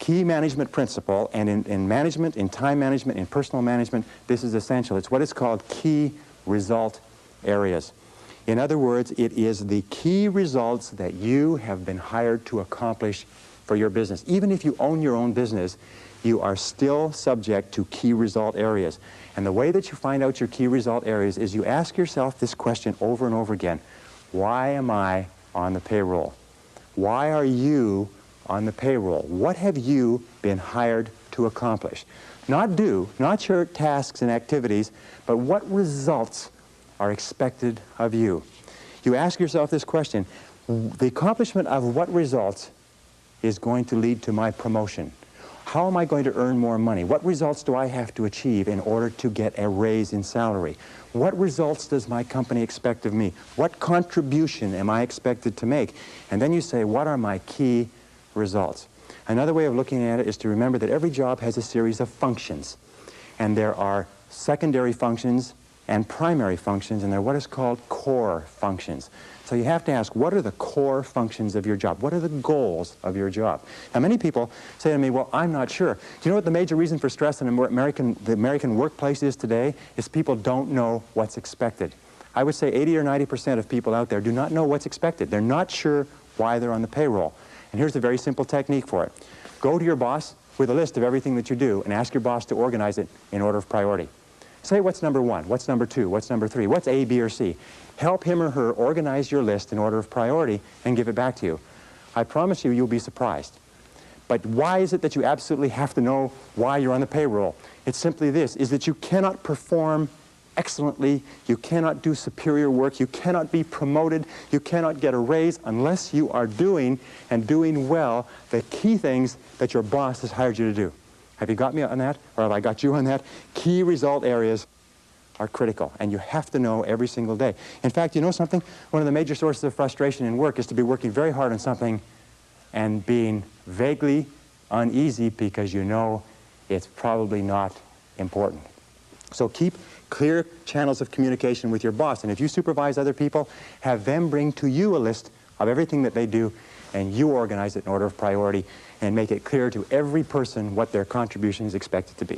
key management principle, and in management, in time management, in personal management, this is essential. It's what is called key result areas. In other words, it is the key results that you have been hired to accomplish for your business. Even if you own your own business, you are still subject to key result areas. And the way that you find out your key result areas is you ask yourself this question over and over again. Why am I on the payroll? Why are you on the payroll? What have you been hired to accomplish? Not do, not your tasks and activities, but what results are expected of you. You ask yourself this question, the accomplishment of what results is going to lead to my promotion? How am I going to earn more money? What results do I have to achieve in order to get a raise in salary? What results does my company expect of me? What contribution am I expected to make? And then you say, what are my key results? Another way of looking at it is to remember that every job has a series of functions. And there are secondary functions and primary functions, and they're what is called core functions. So you have to ask, what are the core functions of your job? What are the goals of your job? Now, many people say to me, well, I'm not sure. Do you know what the major reason for stress in the American workplace is today? Is people don't know what's expected. I would say 80 or 90% of people out there do not know what's expected. They're not sure why they're on the payroll. And here's a very simple technique for it. Go to your boss with a list of everything that you do and ask your boss to organize it in order of priority. Say what's number one, what's number two, what's number three, what's A, B, or C. Help him or her organize your list in order of priority and give it back to you. I promise you, you'll be surprised. But why is it that you absolutely have to know why you're on the payroll? It's simply this, is that you cannot perform excellently, you cannot do superior work, you cannot be promoted, you cannot get a raise unless you are doing, and doing well, the key things that your boss has hired you to do. Have you got me on that? Or have I got you on that? Key result areas are critical, and you have to know every single day. In fact, you know something? One of the major sources of frustration in work is to be working very hard on something and being vaguely uneasy because you know it's probably not important. So keep clear channels of communication with your boss, and if you supervise other people, have them bring to you a list of everything that they do, and you organize it in order of priority and make it clear to every person what their contribution is expected to be.